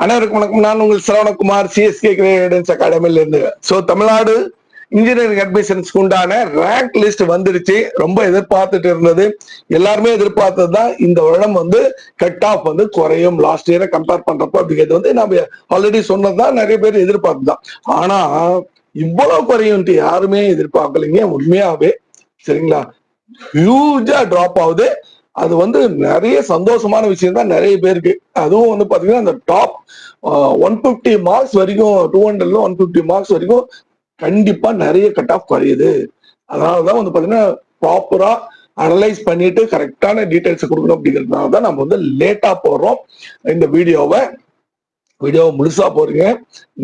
அனைவருக்கும் வணக்கம். நான் உங்கள் சரவணகுமார், சிஎஸ்கே கிரேடன்ஸ் அகாடமில இருந்து. ஸோ தமிழ்நாடு இன்ஜினியரிங் அட்மிஷன்ஸ்க்கு உண்டான ரேங்க் லிஸ்ட் வந்துருச்சு. ரொம்ப எதிர்பார்த்துட்டு இருந்தது, எல்லாருமே எதிர்பார்த்தது தான். இந்த வருடம் வந்து கட் ஆஃப் வந்து குறையும் லாஸ்ட் இயரை கம்பேர் பண்றப்போ அப்படிங்கிறது வந்து நம்ம ஆல்ரெடி சொன்னதுதான், நிறைய பேர் எதிர்பார்த்துதான். ஆனா இவ்வளவு குறையும்ட்டு யாருமே எதிர்பார்க்கலைங்க உண்மையாவே. சரிங்களா, ஹியூஜா டிராப் ஆகுது. அது வந்து நிறைய சந்தோஷமான விஷயம் தான் நிறைய பேருக்கு. அதுவும் வந்து பாத்தீங்கன்னா அந்த டாப் 150 மார்க்ஸ் வரைக்கும், 200 150 மார்க்ஸ் வரைக்கும் கண்டிப்பா நிறைய கட் ஆஃப் குறையுது. அதனாலதான் வந்து பாத்தீங்கன்னா ப்ராப்பரா அனலைஸ் பண்ணிட்டு கரெக்டான டீடைல்ஸ் கொடுக்கணும் அப்படிங்கிறதுனால தான் நம்ம வந்து லேட்டா போடுறோம் இந்த வீடியோவை முழுசா போறீங்க.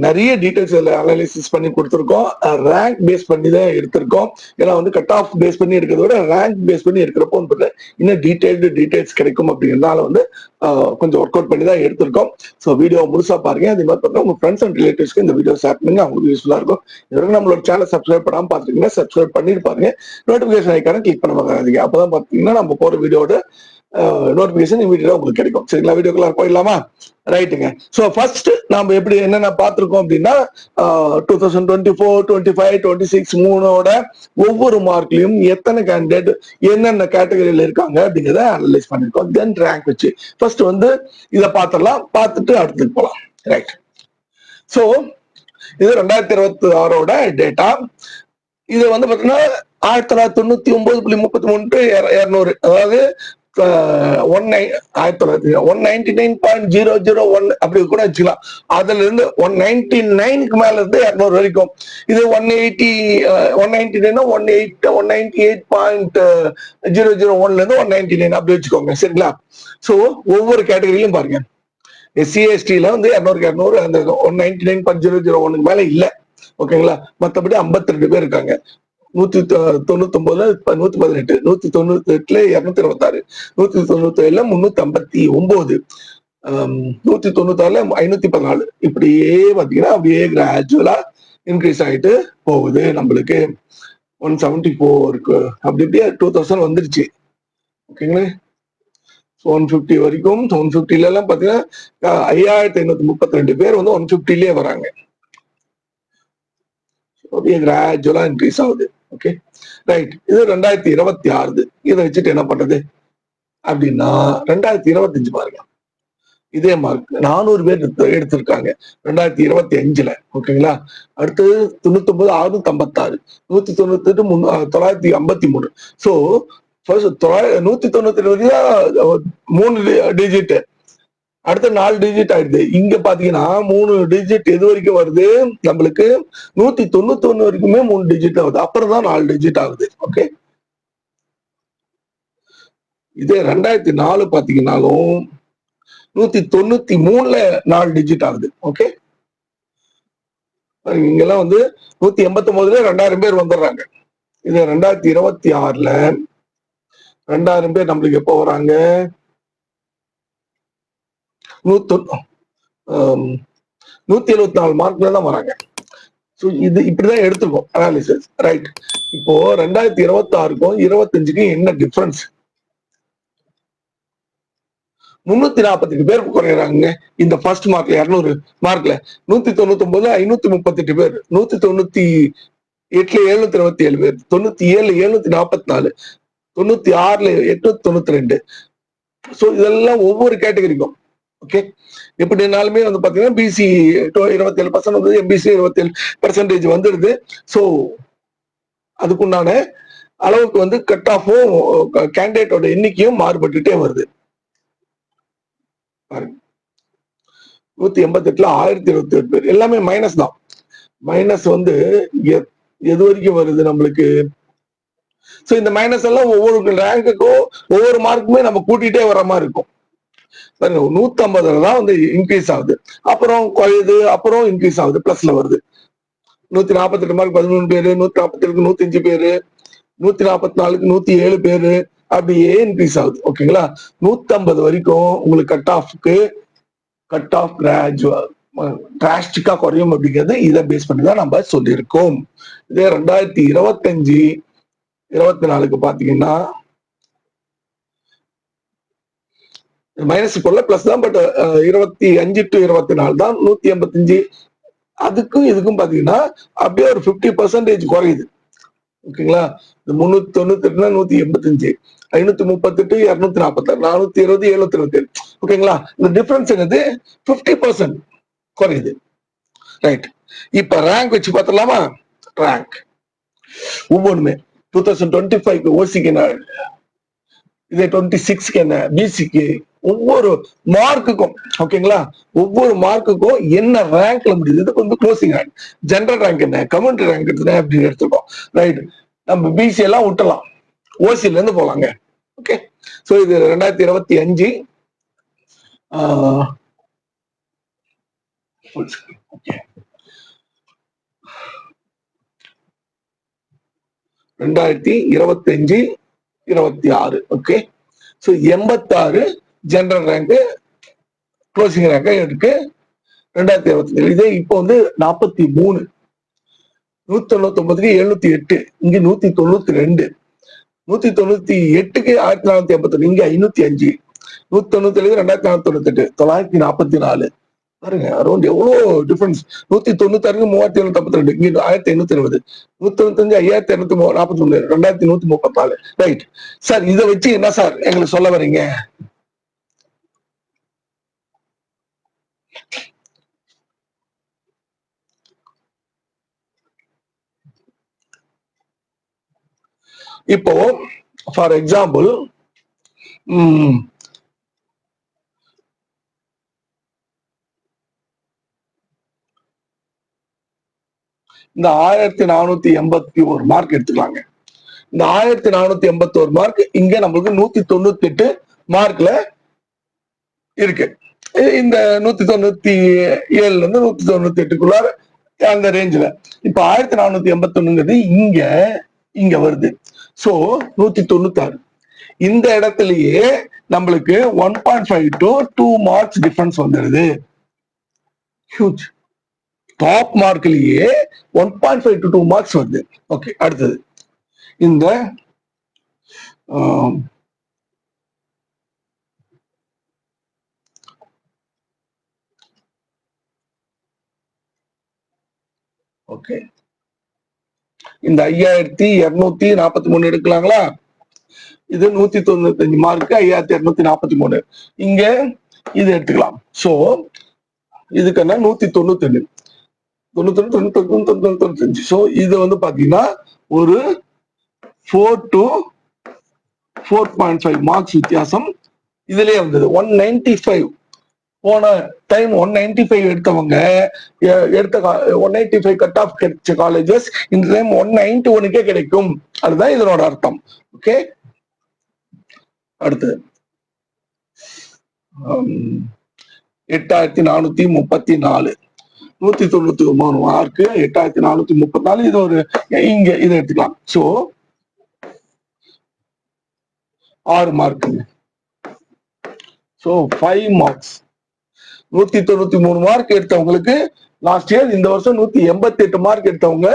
நிறைய டீடைல்ஸ் அனாலிசிஸ் பண்ணி கொடுத்துருக்கோம். ரேங்க் பேஸ் பண்ணி தான் எடுத்திருக்கோம். ஏன்னா வந்து கட் ஆஃப் பேஸ் பண்ணி இருக்கிறத விட ரேங்க் பேஸ் பண்ணி இருக்கிறப்போ வந்து இன்னும் டீடைல்ஸ் கிடைக்கும் அப்படிங்கிறதுனால வந்து கொஞ்சம் ஒர்க் அவுட் பண்ணி தான் எடுத்திருக்கோம். ஸோ வீடியோ முழுசா பாருங்க. அதே மாதிரி பார்த்தா உங்க ஃப்ரெண்ட்ஸ் அண்ட் ரிலேட்டிவ்ஸ்க்கு இந்த வீடியோ ஷேர் பண்ணுங்க, அவங்களுக்கு யூஸ்ஃபுல்லா இருக்கும். இதுவரைக்கும் நம்மளோட சேனல் சப்ஸ்கிரைப் பண்ணாம பாத்துருக்கீங்கன்னா சப்ஸ்கிரைப் பண்ணிட்டு பாருங்க. நோட்டிபிகேஷன் ஐக்கான கிளிக் பண்ண மறக்காதீங்க. அப்பதான் பாத்தீங்கன்னா நம்ம போற வீடியோட நோட்டிபிகேஷன் இமீடியட்டா உங்களுக்கு கிடைக்கும். சரிங்களா, வீடியோக்குள்ள போயிடலாமா? ரைட்டுங்க. ஸோ ஃபர்ஸ்ட் நாம எப்படி என்னென்ன பார்த்திருக்கோம் அப்படின்னா 2024, 25, 26 மூணோட ஒவ்வொரு மார்க்லயும் எத்தனை கேண்டிடேட் என்னென்ன கேட்டகரியில இருக்காங்க அப்படிங்கிறத அனலைஸ் பண்ணிருக்கோம். தென் ரேங்க் வச்சு ஃபர்ஸ்ட் வந்து இதை பார்த்துடலாம். பார்த்துட்டு அடுத்துக்கு போகலாம். ரைட். ஸோ இது 2026ஓட டேட்டா. இது வந்து பாத்தீங்கன்னா 1999.33 அதாவது 199.001 அப்படி கூட வச்சுக்கலாம். அதுல இருந்து 199க்கு மேல இருந்து 200 வரைக்கும். இது 198.001ல இருந்து 199 அப்படி வச்சுக்கோங்க. சரிங்களா. சோ ஒவ்வொரு கேட்டகரியிலும் பாருங்க. SC/STல வந்து 200 அந்த 199.001 மேல இல்ல. ஓகேங்களா. மத்தபடி 52 பேர் இருக்காங்க. 199, 118, 198, 226, 197, 359, 196, 514 இப்படியே பாத்தீங்கன்னா அப்படியே கிராஜுவலா இன்க்ரீஸ் ஆயிட்டு போகுது. நம்மளுக்கு 174 அப்படி இப்படியே 2000 வந்துருச்சு. ஓகேங்களா. 150 வரைக்கும் 150ல எல்லாம் பாத்தீங்கன்னா 5532 பேர் வந்து 150லயே வராங்க. கிராஜுவலா இன்க்ரீஸ் ஆகுது. Okay right. இது 2026. இதை வச்சுட்டு என்ன பண்றது அப்படின்னா 2025 பாருங்க. இதே மார்க் 400 பேர் எடுத்திருக்காங்க 2025ல. ஓகேங்களா. அடுத்தது 99, 656, 198, 953. ஸோ 198 வரைக்கும் 3 டிஜிட், அடுத்த 4 டிஜிட் ஆயிடுது. இங்க பாத்தீங்கன்னா 3 டிஜிட் எது வரைக்கும் வருது நம்மளுக்கு 191 வரைக்குமே 3 டிஜிட் ஆகுது. அப்புறம் தான் 4 டிஜிட் ஆகுது. ஓகே. இதே 2004 பாத்தீங்கன்னாலும் 193ல 4 டிஜிட் ஆகுது. ஓகே. இங்கெல்லாம் வந்து 189ல 2000 பேர் வந்துடுறாங்க. இது 2026ல 2000 பேர் நம்மளுக்கு எப்போ வராங்க? 174 மார்க்ல தான் வராங்க. ஸோ இது இப்படிதான் எடுத்துருக்கோம் அனாலிசிஸ். ரைட். இப்போ 2026க்கும் 25க்கும் என்ன டிஃபரன்ஸ்? 348 பேர் குறையறாங்க. இந்த ஃபர்ஸ்ட் மார்க்ல 200 மார்க்ல 199 538 பேர், 198 727 பேர், 97 744, 96 892. ஸோ இதெல்லாம் ஒவ்வொரு கேட்டகரிக்கும். ஓகே. எப்படினாலுமே வந்து பாத்தீங்கன்னா பிசி 27% வந்து எம்பிசி 27% வந்துடுது. ஸோ அதுக்குண்டான அளவுக்கு வந்து கட் ஆஃபும் கேண்டிடேட்டோட எண்ணிக்கையும் மாறுபட்டுட்டே வருது. 188ல 1028 பேர், எல்லாமே மைனஸ் தான். மைனஸ் வந்து எது வரைக்கும் வருது நம்மளுக்கு? ஸோ இந்த மைனஸ் எல்லாம் ஒவ்வொரு ரேங்குக்கும் ஒவ்வொரு மார்க்குமே நம்ம கூட்டிகிட்டே வர மாதிரி இருக்கும். 150 தான் வந்து இன்க்ரீஸ் ஆகுது, அப்புறம் குறையுது, அப்புறம் இன்க்ரீஸ் ஆகுது, பிளஸ்ல வருது. 148 மார்க் 11 பேரு, 147க்கு 105 பேரு, 144க்கு 107 பேரு, அப்படியே இன்க்ரீஸ் ஆகுது. ஓகேங்களா. 150 வரைக்கும் உங்களுக்கு கட் ஆஃப் கிராஜுவல் டிராஸ்டிக்கா குறையும் அப்படிங்கிறது இதை பேஸ் பண்ணி தான் நம்ம சொல்லியிருக்கோம். இதே 2025, 24க்கு பாத்தீங்கன்னா மைனஸ் போல பிளஸ் தான், பட் 25 to 24 தான் 185. அதுக்கும் இதுக்கும் பாத்தீங்கன்னா அப்படியே ஒரு 50% குறையுது. ஓகேங்களா? இந்த 398 185, 538 246, 420 727. ஓகேங்களா? இந்த டிஃபரன்ஸ் என்னது? 50% குறையுது. ரைட். இப்ப ரேங்க் வச்சு பார்த்துடலாமா? ரேங்க் ஒவ்வொன்றுமே 2025 ஓசிக்கு என்ன, இதே 26க்கு என்ன, பிசிக்கு, ஒவ்வொரு மார்க்குக்கும், ஓகேங்களா, ஒவ்வொரு மார்க்குக்கும் என்ன ரேங்க்ல முடியுது. இதுக்கு வந்து க்ளோசிங் ரேங்க், ஜெனரல் ரேங்க் என்ன, கம்யூனிட்டி ரேங்க் எடுத்துனா அப்படின்னு எடுத்துக்கோம். ரைட். நம்ம பிசி எல்லாம் விட்டலாம், ஓசில இருந்து போலாங்க. ஓகே. சோ இது 2025. Okay, 2025 26. Okay. So 86 general rank, closing rank இருக்கு 2027. இதே இப்போ வந்து 43, 199க்கு 708, இங்க 192, 198க்கு 1451, இங்க 505, 197 2498, 944. பாருங்க, அரௌண்ட் எவ்வளவு டிஃபரன்ஸ். 196 3752, இங்க 1520, 195 5243, 2134. ரைட் சார், இதை வச்சு என்ன சார் எங்களுக்கு சொல்ல வரீங்க? இப்போ ஃபார் எக்ஸாம்பிள், இந்த 1481 மார்க் எடுத்துக்கலாங்க. இந்த 1481 மார்க் இங்க நம்மளுக்கு 198 மார்க்ல இருக்கு. இந்த 197ல இருந்து 198க்குள்ளார அந்த ரேஞ்சில. இப்ப 1481 இங்க இங்க வருது. சோ 196 இந்த இடத்துலயே நம்மளுக்கு 1.5 to 2 மார்க்ஸ் டிஃபரன்ஸ் வந்துடுது. ஹியூஜ். டாப் மார்க்லயே 1.5 to 2 மார்க்ஸ் வருது. ஓகே, அடுத்தது இந்த ஓகே, இந்த 5243 எடுக்கலாங்களா? இது 195 மார்க், 5243. இங்க இது எடுத்துக்கலாம். சோ இதுக்குன்னா 192, 95. சோ இது வந்து பாத்தீங்கன்னா ஒரு 4 to 4.5 மார்க்ஸ் வித்தியாசம் இதுலயே வந்தது. 195 போன டைம் 195 எடுத்தவங்க எடுத்த 185 கட் ஆஃப் கிடைச்ச காலேஜஸ் இந்த டைம் 191க்கே கிடைக்கும். அதுதான் இதனோட அர்த்தம். ஓகே, அடுத்து 8434, 193 மார்க், 8434. இது ஒரு இங்க இதை எடுத்துக்கலாம். So 6 mark. So 5 marks. 193 mark எடுத்தவங்களுக்கு லாஸ்ட் இயர், இந்த வருஷம் 188 மார்க் எடுத்தவங்க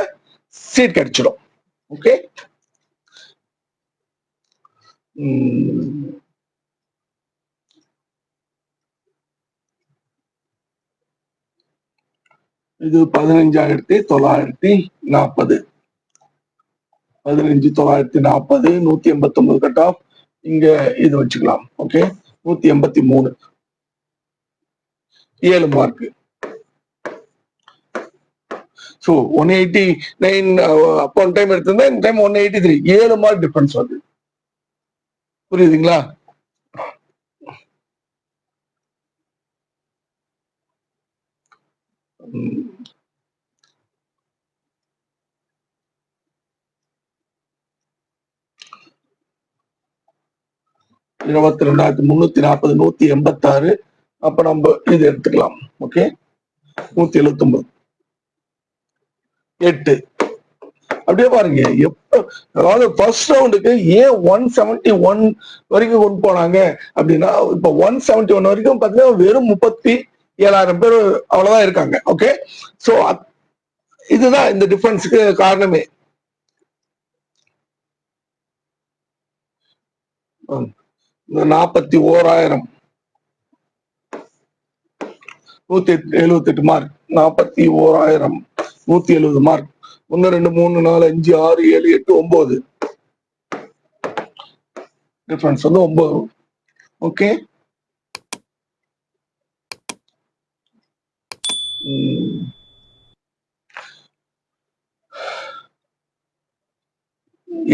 சீட் கிடைச்சிடும். ஓகே, இது 15,940, 15,940, 189 கட் ஆஃப். இங்க இது வச்சுக்கலாம். Okay, 183, 7 mark. சோ 189 அப்போ டைம் எடுத்திருந்தா இந்த டைம் 183, 7 மார்க் டிஃபரன்ஸ் வருது. புரியுதுங்களா? இருபத்தி 22,340, 186. அப்ப நம்ம இது எடுத்துக்கலாம். ஓகே, 179, 8. அப்படியே பாருங்க, எப்ப அதாவது ஃபர்ஸ்ட் ரவுண்டுக்கு ஏன் 171 வரைக்கும் கொண்டு போனாங்க அப்படின்னா, இப்ப 171 வரைக்கும் பாத்தீங்கன்னா வெறும் 37,000 பேர் அவ்வளவுதான் இருக்காங்க. ஓகே, சோ இதுதான் இந்த டிஃபரன்ஸுக்கு காரணமே. 41,000 178 மார்க், 41,000, 170 மார்க். 1 2 3 4 5 6 7 8 9 டிஃபரன்ஸ் வந்து 9. ஓகே,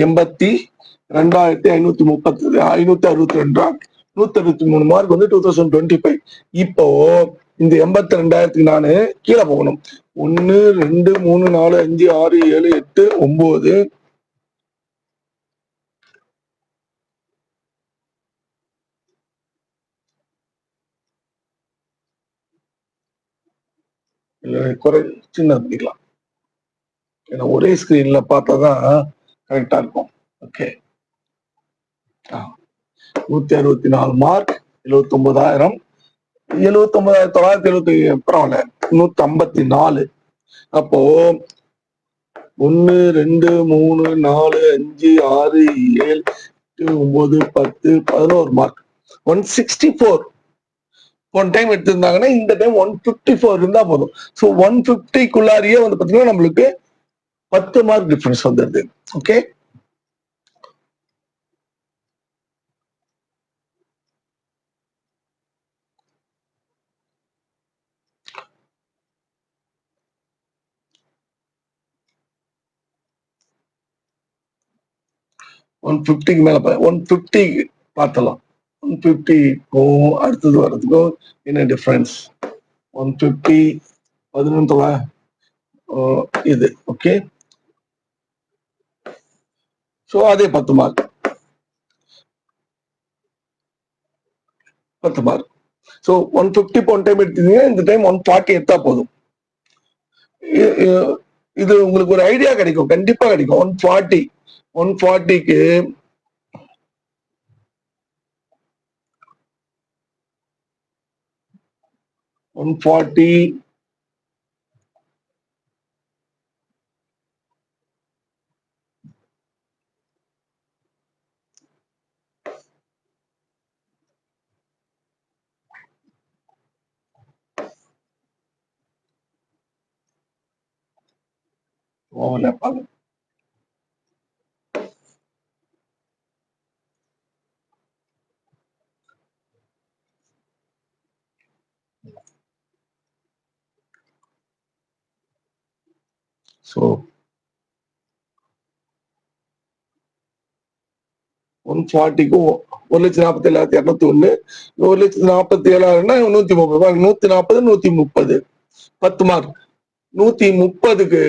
82,532 ரேங்க், 163 மார்க் வந்து 2025. இப்போ இந்த 82,000க்கு நானு கீழே போகணும். 1 2 3 4 5 6 7 8 9 குறை சின்ன பண்ணிக்கலாம். ஏன்னா ஒரே ஸ்கிரீன்ல பார்த்தாதான் கரெக்டா இருக்கும். ஓகே, 164 மார்க், 79,000, 79,970 பரவாயில்ல, 154. அப்போ 1 2 3 4 5 6 7 8 9 10 11 மார்க், 164. ஒன் டைம் எடுத்திருந்தாங்கன்னா இந்த டைம் 154 இருந்தா போதும். ஸோ 150க்குள்ளாரியே வந்து பாத்தீங்கன்னா நம்மளுக்கு 10 மார்க் டிஃபரன்ஸ் வந்துருது. ஓகே, ஒன் பிப்டிக்கு மேல 150 பார்த்தலாம். 150க்கும் அடுத்தது வர்றதுக்கும் என்ன டிஃபரன்ஸ்? 150 11 இது. ஓகே, ஸோ அதே 10 mark, 10 mark. So 150 one time எடுத்தீங்கன்னா இந்த டைம் 140 எடுத்தா போதும். இது உங்களுக்கு ஒரு ஐடியா கிடைக்கும், கண்டிப்பா கிடைக்கும். 140க்கு 140 பாருங்க. ஸோ 140க்கு 1,47,201, 1,47,000 130, 140 130 10 மார்க். 130க்கு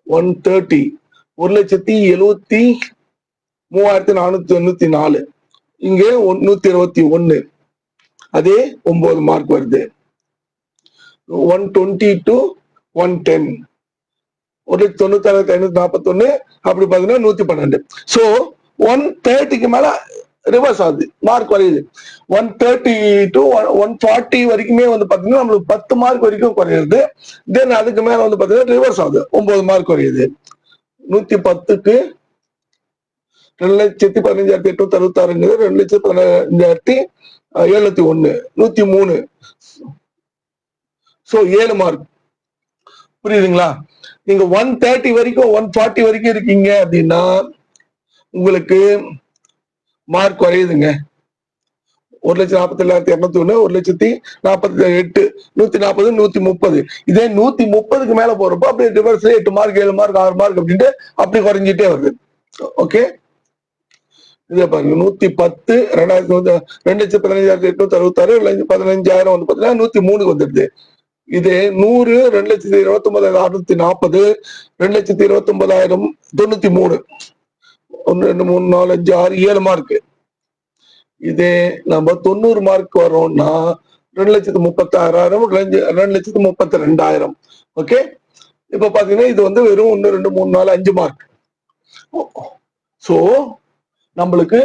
130, 1,73,494. இங்கே 121, அதே 9 மார்க் வருது. 120 to 110, 1,96,541, அப்படி பாத்தீங்கன்னா 112. ஸோ 130க்கு மேல ரிவர்ஸ் ஆகுது, மார்க் குறையுது. 130 to 140 வரைக்குமே வந்து பாத்தீங்கன்னா நம்மளுக்கு 10 மார்க் வரைக்கும் குறையுது. தென் அதுக்கு மேல வந்து பாத்தீங்கன்னா ரிவர்ஸ் ஆகுது, 9 மார்க் குறையுது. 110க்கு 2,15,866, 2,15,701, 103. So 7 mark. புரியுதுங்களா? நீங்க 130 வரைக்கும் 140 வரைக்கும் இருக்கீங்க அப்படின்னா உங்களுக்கு மார்க் குறையுதுங்க. 1,47,201, 1,48,140, 140, 130. இதே 130க்கு மேல போறப்போ அப்படியே ரிவர்ஸ் 8 மார்க் 7 மார்க் 6 மார்க் அப்படின்ட்டு அப்படி குறைஞ்சிட்டே வருது. ஓகே, இதை பாருங்க. 110, 2,15,866, 15,000 வந்து பாத்தீங்கன்னா 103 வந்துடுது. இது 100, 2,29,640, 2,29,093, 1 2 3 4 5 6 7 மார்க். இதே நம்ம 90 மார்க் வரோம்னா 2,36,000, 2,32,000. ஓகே, இப்ப பாத்தீங்கன்னா இது வந்து வெறும் 1 2 3 4 5 மார்க். சோ நம்மளுக்கு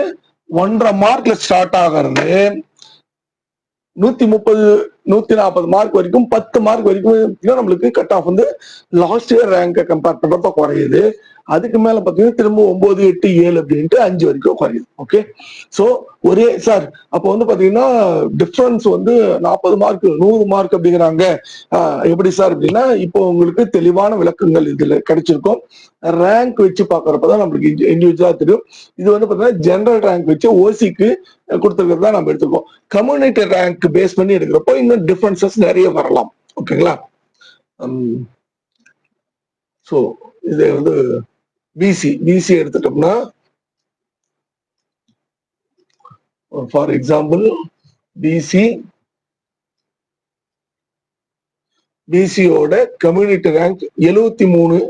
1.5 மார்க்ல ஸ்டார்ட் ஆகிறது 130 140 மார்க் வரைக்கும் 10 மார்க் வரைக்கும் நம்மளுக்கு கட் ஆஃப் வந்து லாஸ்ட் இயர் ரேங்கை கம்பேர் பண்றப்ப குறையுது. அதுக்கு மேல பாத்தீங்கன்னா திரும்ப 9, 8, 7 அப்படின்ட்டு 5 வரைக்கும் குறையுது. ஓகே, சோ ஒரே சார் அப்போ வந்து பாத்தீங்கன்னா டிஃபரன்ஸ் வந்து 40 மார்க் 100 மார்க் அப்படிங்கிறாங்க, எப்படி சார் அப்படின்னா இப்போ உங்களுக்கு தெளிவான விளக்கங்கள் இதுல கிடைச்சிருக்கும். ரேங்க் வச்சு பாக்குறப்பதான் நம்மளுக்கு இண்டிவிஜுவலா தெரியும். இது வந்து பாத்தீங்கன்னா ஜெனரல் ரேங்க் வச்சு ஓசிக்கு கொடுத்துருக்கிறதா நம்ம எடுத்துக்கோம். கம்யூனிட்டி ரேங்க் பேஸ் பண்ணி எடுக்கிறப்போ இன்னும் டிஃபரன்சஸ் நிறைய வரலாம். ஓகேங்களா? சோ இதை வந்து பிசி எடுத்துட்டோம்னா ஃபார் எக்ஸாம்பிள் பிசியோட கம்யூனிட்டி ரேங்க் 73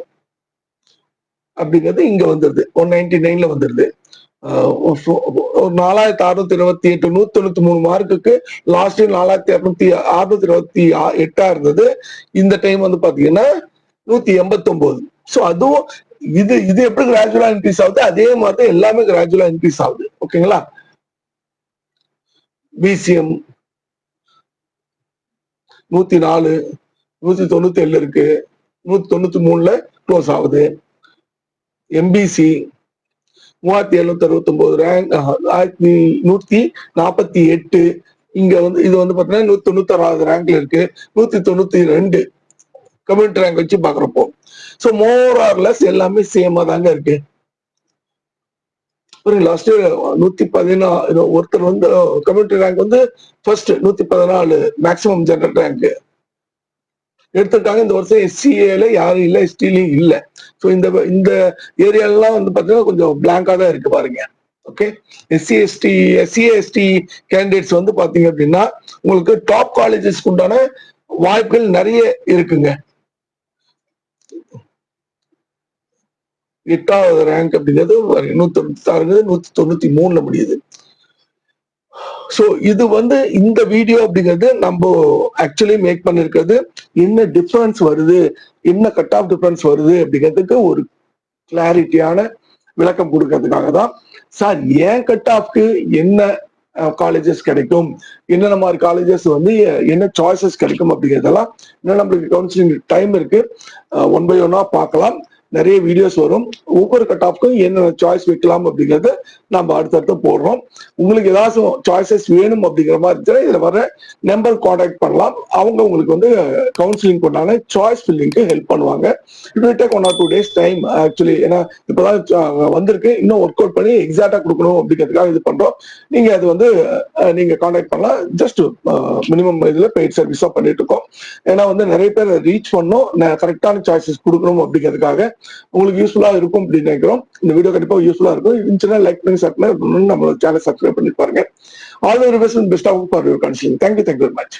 அப்படிங்கிறது இங்க வந்துருது. 199ல வந்துருது. 4628 193 மார்க்குக்கு லாஸ்ட் 4628 இருந்தது. இந்த டைம் வந்து பாத்தீங்கன்னா 189. சோ அதுவும் இது எப்படி கிராஜுவலா இன்க்ரீஸ் ஆகுது, அதே மாதிரி எல்லாமே கிராஜுவலா இன்க்ரீஸ் ஆகுது. ஓகேங்களா? பிசிஎம் 104 197 இருக்கு, 193ல க்ளோஸ் ஆகுது. MBC 3769 rank 148. இங்க வந்து இது வந்து பாத்தீங்கன்னா 196 ரேங்க்ல இருக்கு. 192 கம்யூனிட்டி ரேங்க் வச்சு பாக்குறப்போ சோ மோர் ஆர் லெஸ் எல்லாமே சேமா தாங்க இருக்கு. லாஸ்ட் 114 ஒருத்தர் வந்து கம்யூனிட்டி ரேங்க் வந்து ஃபர்ஸ்ட் 114 மேக்சிமம் ஜெனரல் ரேங்க் எடுத்துட்டாங்க. இந்த வருஷம் எஸ்சிஏல யாரும் இல்ல, எஸ்டிலையும் இல்ல. சோ இந்த ஏரியாலாம் வந்து பாத்தீங்கன்னா கொஞ்சம் பிளாங்கா தான் இருக்கு பாருங்க. ஓகே, எஸ்சி எஸ்டி கேண்டிடேட்ஸ் வந்து பாத்தீங்க அப்படின்னா உங்களுக்கு டாப் காலேஜஸ்க்கு உண்டான வாய்ப்புகள் நிறைய இருக்குங்க. 8வது ரேங்க் அப்படிங்கிறது 196 193ல முடியுது. சோ இது வந்து இந்த வீடியோ அப்படிங்கிறது நம்ம ஆக்சுவலி மேக் பண்ணிருக்கிறது என்ன டிஃபரன்ஸ் வருது, என்ன கட் ஆஃப் டிஃபரன்ஸ் வருது அப்படிங்கிறதுக்கு ஒரு கிளாரிட்டியான விளக்கம் கொடுக்கறதுக்காக தான். சார் ஏன் கட் ஆஃப்க்கு என்ன காலேஜஸ் கிடைக்கும், என்னென்ன மாதிரி காலேஜஸ் வந்து என்ன சாய்ஸஸ் கிடைக்கும் அப்படிங்கிறதெல்லாம் இன்னும் நம்மளுக்கு கவுன்சிலிங் டைம் இருக்கு. 1 by 1 பார்க்கலாம். நிறைய வீடியோஸ் வரும். ஒவ்வொரு கட் ஆஃப்க்கும் என்ன சாய்ஸ் வைக்கலாம் அப்படிங்கறத நம்ம அடுத்தடுத்து போடுறோம். உங்களுக்கு ஏதாச்சும் சாய்ஸஸ் வேணும் அப்படிங்கிற மாதிரி இருந்துச்சுன்னா இதுல வர நம்பர் கான்டாக்ட் பண்ணலாம். அவங்க உங்களுக்கு வந்து கவுன்சிலிங் கொண்டான சாய்ஸ் ஃபில்லிங்க்கு ஹெல்ப் பண்ணுவாங்க. It will take 1 or 2 days time actually. ஏன்னா இப்பதான் வந்திருக்கு, இன்னும் ஒர்க் அவுட் பண்ணி எக்ஸாக்டா கொடுக்கணும் அப்படிங்கிறதுக்காக இது பண்றோம். நீங்க அது வந்து நீங்க கான்டாக்ட் பண்ணலாம். ஜஸ்ட் மினிமம் இதுல பெய்ட் சர்வீஸா பண்ணிட்டு இருக்கோம். ஏன்னா வந்து நிறைய பேர் ரீச் பண்ணணும், கரெக்டான சாய்ஸஸ் கொடுக்கணும் அப்படிங்கிறதுக்காக உங்களுக்கு யூஸ்ஃபுல்லா இருக்கும் அப்படின்னு நினைக்கிறோம். இந்த வீடியோ கண்டிப்பா யூஸ்ஃபுல்லா இருக்கும். இருந்துச்சுன்னா லைக் பண்ணி சப்ஸ்கிரைப் பண்ணி நம்ம சேனல் சப்ஸ்கிரைப் பண்ணி பாருங்க. All the best of for your counselling. Thank you very much.